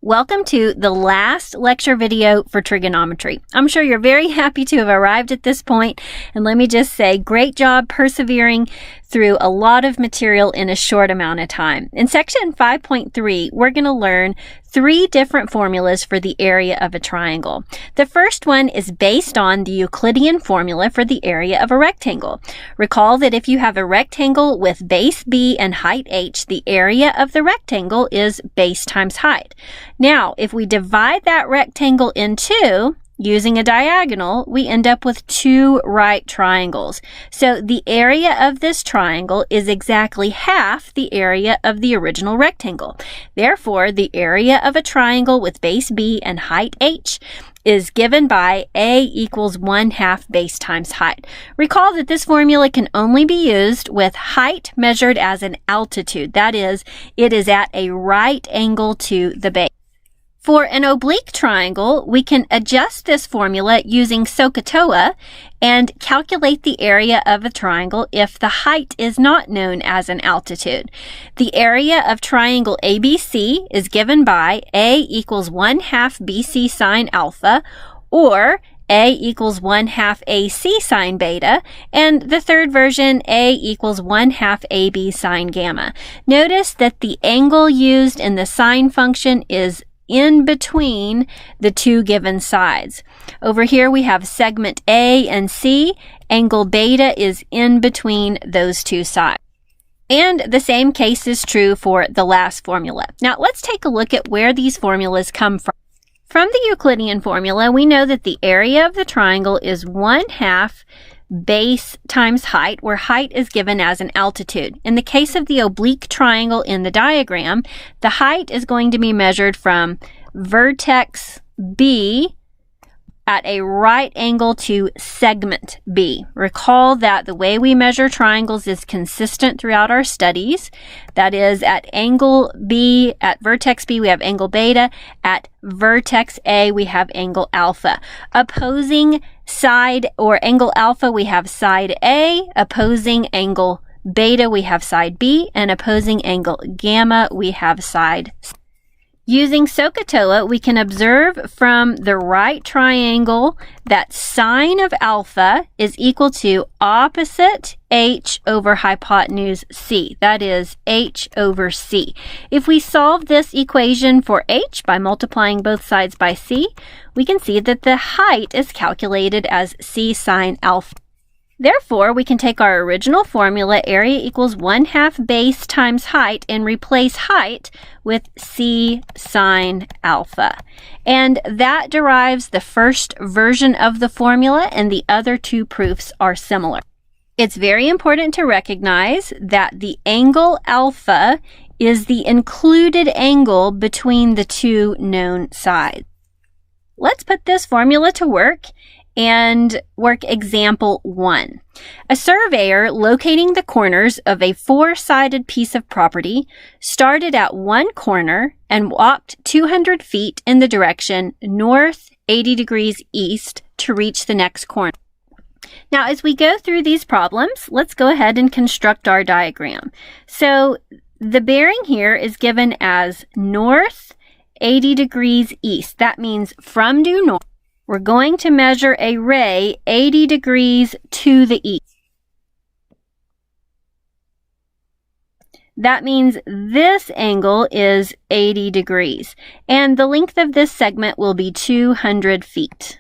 Welcome to the last lecture video for trigonometry. I'm sure you're very happy to have arrived at this point, and let me just say, great job persevering through a lot of material in a short amount of time. In section 5.3, we're going to learn 3 different formulas for the area of a triangle. The first one is based on the Euclidean formula for the area of a rectangle. Recall that if you have a rectangle with base b and height h, the area of the rectangle is base times height. Now, if we divide that rectangle in 2, using a diagonal, we end up with 2 right triangles. So the area of this triangle is exactly half the area of the original rectangle. Therefore, the area of a triangle with base b and height h is given by a equals 1/2 base times height. Recall that this formula can only be used with height measured as an altitude. That is, it is at a right angle to the base. For an oblique triangle, we can adjust this formula using SOHCAHTOA and calculate the area of a triangle if the height is not known as an altitude. The area of triangle ABC is given by A equals 1/2 BC sine alpha, or A equals 1/2 AC sine beta, and the third version, A equals 1/2 AB sine gamma. Notice that the angle used in the sine function is in between the 2 given sides. Over here we have segment A and C. Angle beta is in between those 2 sides. And the same case is true for the last formula. Now let's take a look at where these formulas come from. From the Euclidean formula, we know that the area of the triangle is 1/2 base times height, where height is given as an altitude. In the case of the oblique triangle in the diagram, the height is going to be measured from vertex B at a right angle to segment B. Recall that the way we measure triangles is consistent throughout our studies. That is, at angle B, at vertex B, we have angle beta. At vertex A, we have angle alpha. Opposing side or angle alpha, we have side A. Opposing angle beta, we have side B. And opposing angle gamma, we have side C. Using SOHCAHTOA, we can observe from the right triangle that sine of alpha is equal to opposite h over hypotenuse c. That is h over c. If we solve this equation for h by multiplying both sides by c, we can see that the height is calculated as c sine alpha. Therefore, we can take our original formula, area equals 1/2 base times height, and replace height with c sine alpha. And that derives the first version of the formula, and the other 2 proofs are similar. It's very important to recognize that the angle alpha is the included angle between the 2 known sides. Let's put this formula to work and work example 1. A surveyor locating the corners of a 4-sided piece of property started at one corner and walked 200 feet in the direction north 80 degrees east to reach the next corner. Now, as we go through these problems, let's go ahead and construct our diagram. So the bearing here is given as north 80 degrees east. That means from due north, we're going to measure a ray 80 degrees to the east. That means this angle is 80 degrees, and the length of this segment will be 200 feet.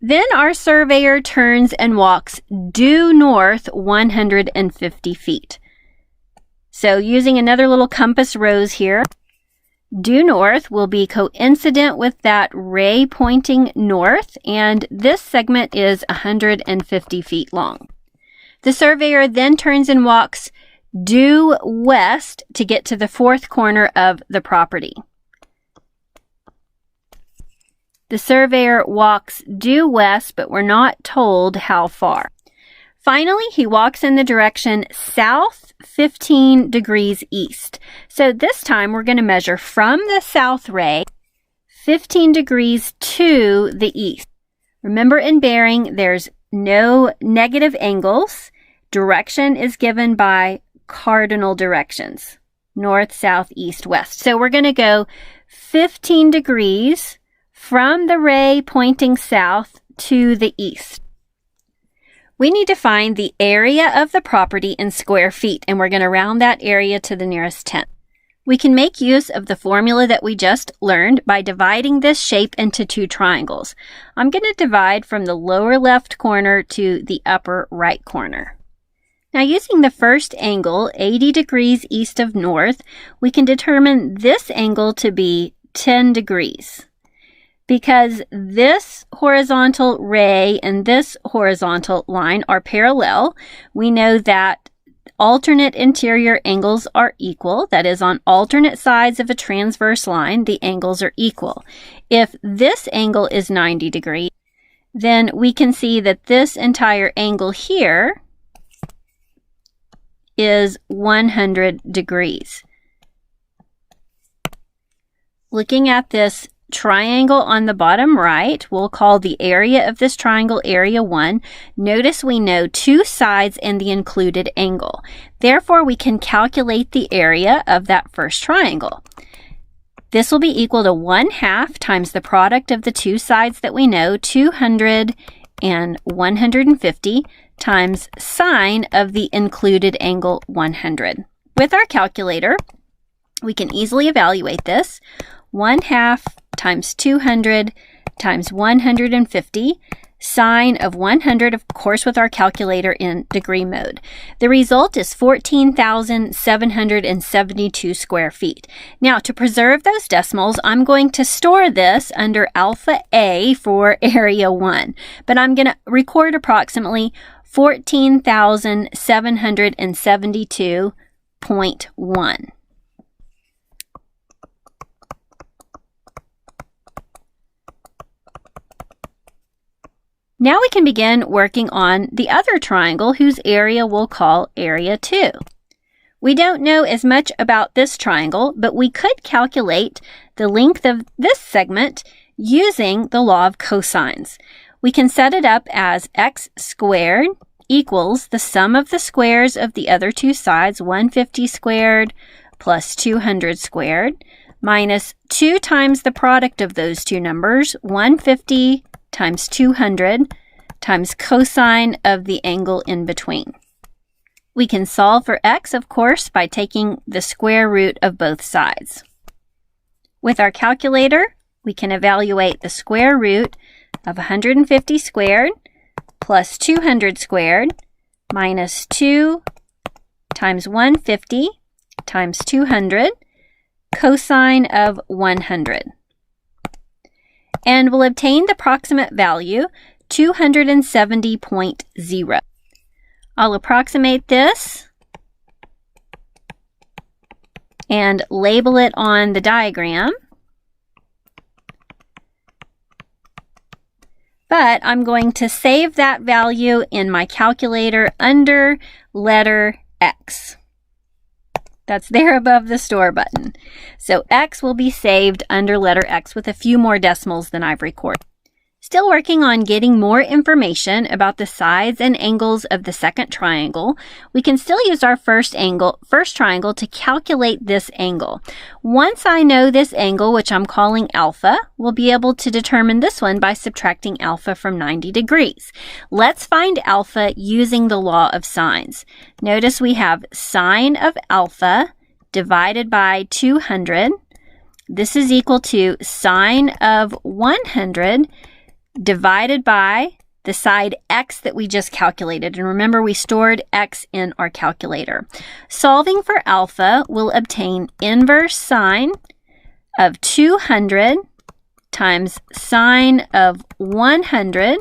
Then our surveyor turns and walks due north 150 feet. So using another little compass rose here, due north will be coincident with that ray pointing north, and this segment is 150 feet long. The surveyor then turns and walks due west to get to the 4th corner of the property. The surveyor walks due west, but we're not told how far. Finally, he walks in the direction south 15 degrees east. So this time we're going to measure from the south ray 15 degrees to the east. Remember, in bearing, there's no negative angles. Direction is given by cardinal directions. north, south, east, west. So we're going to go 15 degrees from the ray pointing south to the east. We need to find the area of the property in square feet, and we're going to round that area to the nearest tenth. We can make use of the formula that we just learned by dividing this shape into two triangles. I'm going to divide from the lower left corner to the upper right corner. Now, using the first angle, 80 degrees east of north, we can determine this angle to be 10 degrees. Because this horizontal ray and this horizontal line are parallel, we know that alternate interior angles are equal. That is, on alternate sides of a transverse line, the angles are equal. If this angle is 90 degrees, then we can see that this entire angle here is 100 degrees. Looking at this triangle on the bottom right, we'll call the area of this triangle area 1. Notice we know two sides and the included angle. Therefore, we can calculate the area of that first triangle. This will be equal to 1/2 times the product of the two sides that we know, 200 and 150, times sine of the included angle 100. With our calculator, we can easily evaluate this. 1/2 times 200 times 150, sine of 100, of course, with our calculator in degree mode. The result is 14,772 square feet. Now, to preserve those decimals, I'm going to store this under alpha A for area 1, but I'm going to record approximately 14,772.1. Now we can begin working on the other triangle, whose area we'll call area 2. We don't know as much about this triangle, but we could calculate the length of this segment using the law of cosines. We can set it up as x squared equals the sum of the squares of the other two sides, 150 squared plus 200 squared, minus 2 times the product of those two numbers, 150 times 200 times cosine of the angle in between. We can solve for x, of course, by taking the square root of both sides. With our calculator, we can evaluate the square root of 150 squared plus 200 squared minus 2 times 150 times 200 cosine of 100. And we'll obtain the approximate value, 270.0. I'll approximate this and label it on the diagram. But I'm going to save that value in my calculator under letter X. That's there above the store button. So X will be saved under letter X with a few more decimals than I've recorded. Still working on getting more information about the sides and angles of the second triangle, we can still use our first triangle to calculate this angle. Once I know this angle, which I'm calling alpha, we'll be able to determine this one by subtracting alpha from 90 degrees. Let's find alpha using the law of sines. Notice we have sine of alpha divided by 200. This is equal to sine of 100 divided by the side x that we just calculated. And remember, we stored x in our calculator. Solving for alpha, we'll obtain inverse sine of 200 times sine of 100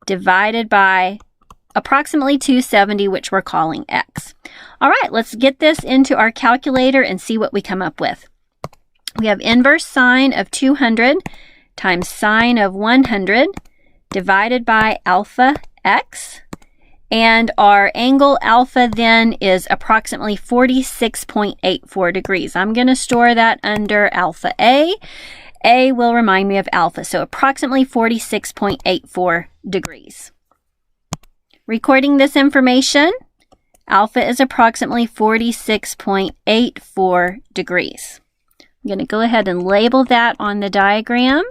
divided by approximately 270, which we're calling x. All right, let's get this into our calculator and see what we come up with. We have inverse sine of 200 times sine of 100 divided by alpha x. And our angle alpha then is approximately 46.84 degrees. I'm going to store that under alpha A. A will remind me of alpha, so approximately 46.84 degrees. Recording this information, Alpha is approximately 46.84 degrees. I'm going to go ahead and label that on the diagram.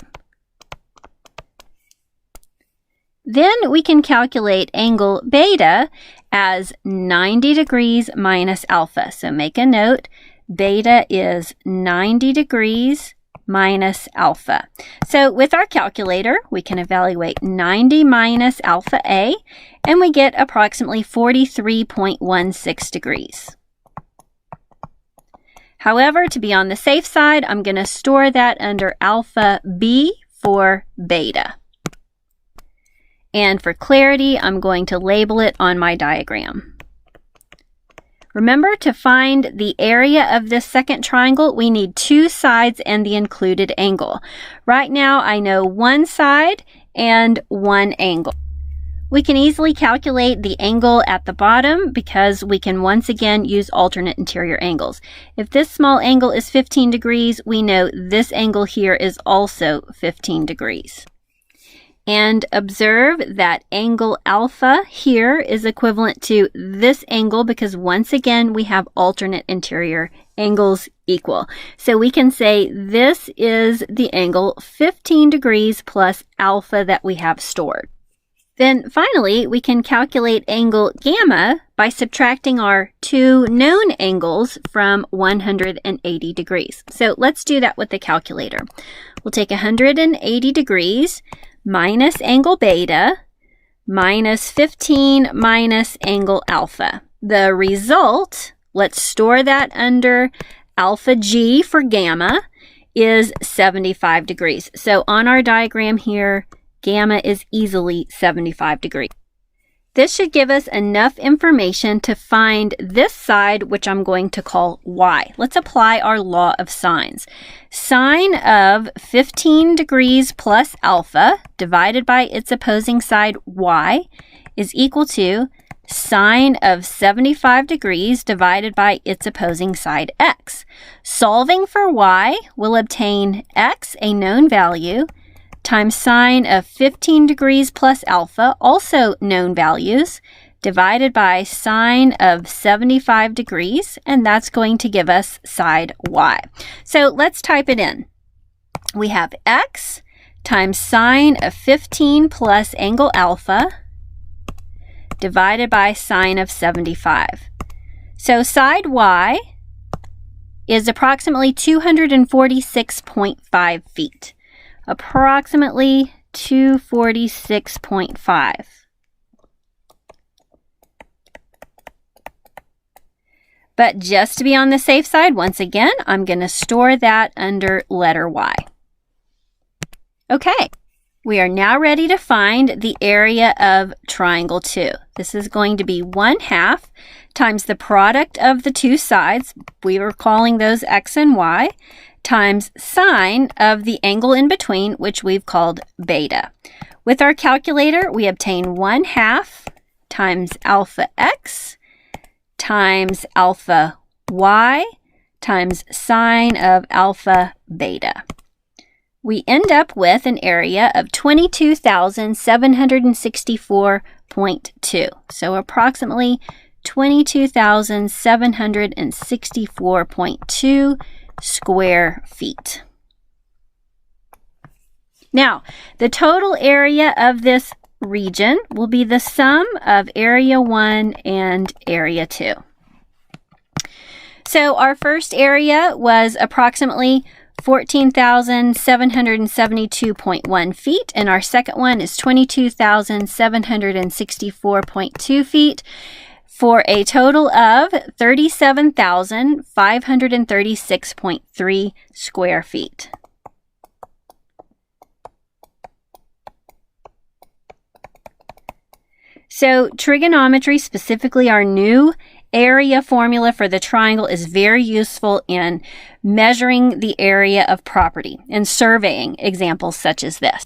Then we can calculate angle beta as 90 degrees minus alpha. So make a note, beta is 90 degrees minus alpha. So with our calculator, we can evaluate 90 minus alpha A, and we get approximately 43.16 degrees. However, to be on the safe side, I'm going to store that under alpha B for beta. And for clarity, I'm going to label it on my diagram. Remember, to find the area of this second triangle, we need two sides and the included angle. Right now, I know one side and one angle. We can easily calculate the angle at the bottom because we can once again use alternate interior angles. If this small angle is 15 degrees, we know this angle here is also 15 degrees. And observe that angle alpha here is equivalent to this angle because once again we have alternate interior angles equal. So we can say this is the angle 15 degrees plus alpha that we have stored. Then finally we can calculate angle gamma by subtracting our two known angles from 180 degrees. So let's do that with the calculator. We'll take 180 degrees minus angle beta minus 15 minus angle alpha. The result, let's store that under alpha G for gamma, is 75 degrees. So on our diagram here, gamma is easily 75 degrees. This should give us enough information to find this side, which I'm going to call y. Let's apply our law of sines. Sine of 15 degrees plus alpha divided by its opposing side y is equal to sine of 75 degrees divided by its opposing side x. Solving for y, we'll obtain x, a known value, times sine of 15 degrees plus alpha, also known values, divided by sine of 75 degrees, and that's going to give us side y. So let's type it in. We have x times sine of 15 plus angle alpha divided by sine of 75. So side y is approximately 246.5 feet. Approximately 246.5. But just to be on the safe side, once again, I'm going to store that under letter Y. Okay, we are now ready to find the area of triangle 2. This is going to be 1/2 times the product of the two sides. We were calling those x and y, times sine of the angle in between, which we've called beta. With our calculator, we obtain 1/2 times alpha x times alpha y times sine of alpha beta. We end up with an area of 22,764.2. So approximately 22,764.2 square feet. Now, the total area of this region will be the sum of area 1 and area 2. So our first area was approximately 14,772.1 feet, and our second one is 22,764.2 feet, for a total of 37,536.3 square feet. So trigonometry, specifically our new area formula for the triangle, is very useful in measuring the area of property and surveying examples such as this.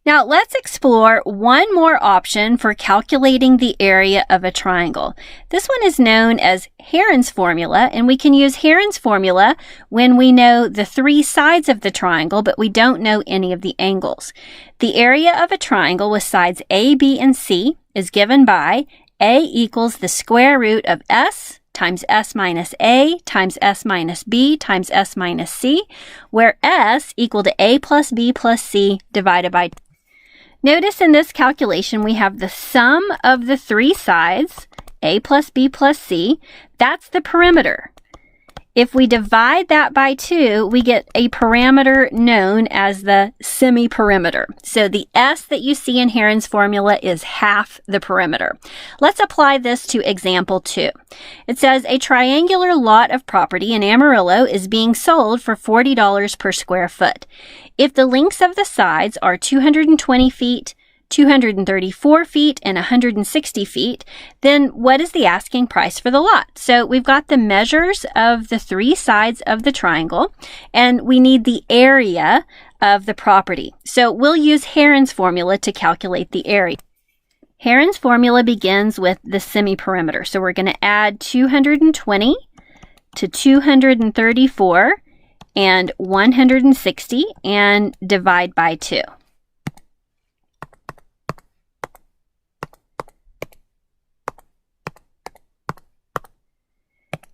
Now let's explore one more option for calculating the area of a triangle. This one is known as Herons Formula, and we can use Herons Formula when we know the three sides of the triangle, but we don't know any of the angles. The area of a triangle with sides A, B, and C is given by A equals the square root of S times S minus A times S minus B times S minus C, where S equal to A plus B plus C divided by 2. Notice in this calculation we have the sum of the three sides, A plus B plus C. That's the perimeter. If we divide that by 2, we get a parameter known as the semi-perimeter. So the S that you see in Herons Formula is half the perimeter. Let's apply this to example 2. It says a triangular lot of property in Amarillo is being sold for $40 per square foot. If the lengths of the sides are 220 feet, 234 feet, and 160 feet, then what is the asking price for the lot? So we've got the measures of the three sides of the triangle, and we need the area of the property. So we'll use Herons Formula to calculate the area. Herons Formula begins with the semi-perimeter. So we're going to add 220 to 234 and 160 and divide by 2.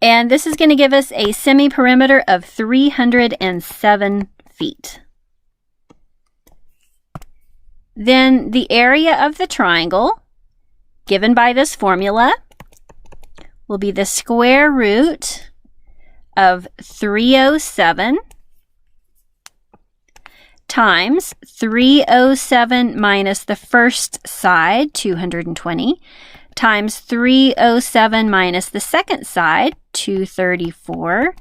And this is going to give us a semi-perimeter of 307 feet. Then the area of the triangle, given by this formula, will be the square root of 307 times 307 minus the first side, 220, times 307 minus the second side, 234,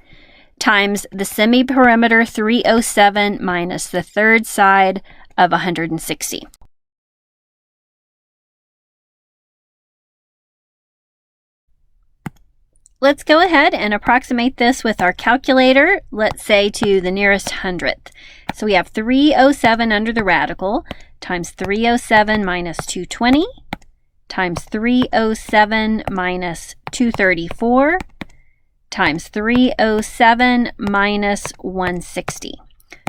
times the semi-perimeter 307 minus the third side of 160. Let's go ahead and approximate this with our calculator, let's say to the nearest hundredth. So we have 307 under the radical times 307 minus 220 times 307 minus 234 times 307 minus 160.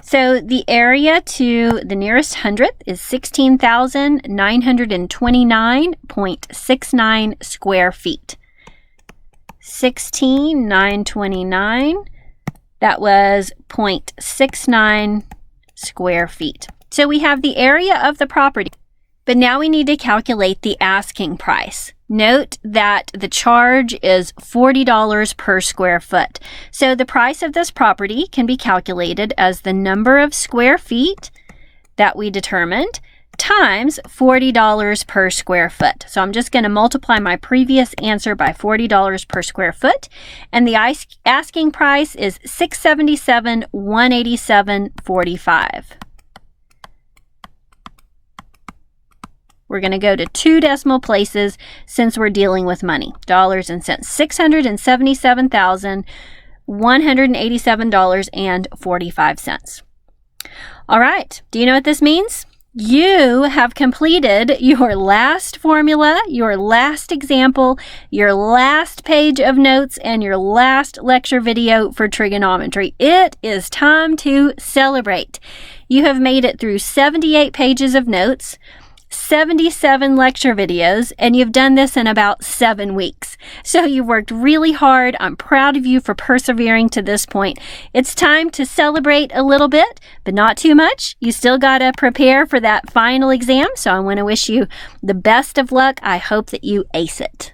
So the area to the nearest hundredth is 16,929.69 square feet. 16,929, that was 0.69 square feet. So we have the area of the property. But now we need to calculate the asking price. Note that the charge is $40 per square foot. So the price of this property can be calculated as the number of square feet that we determined times $40 per square foot. So I'm just going to multiply my previous answer by $40 per square foot. And the asking price is $677,187.45. We're going to go to 2 decimal places since we're dealing with money, dollars and cents. $677,187.45. All right, do you know what this means? You have completed your last formula, your last example, your last page of notes, and your last lecture video for trigonometry. It is time to celebrate. You have made it through 78 pages of notes, 77 lecture videos, and you've done this in about 7 weeks. So you worked really hard. I'm proud of you for persevering to this point. It's time to celebrate a little bit, but not too much. You still got to prepare for that final exam, so I want to wish you the best of luck. I hope that you ace it.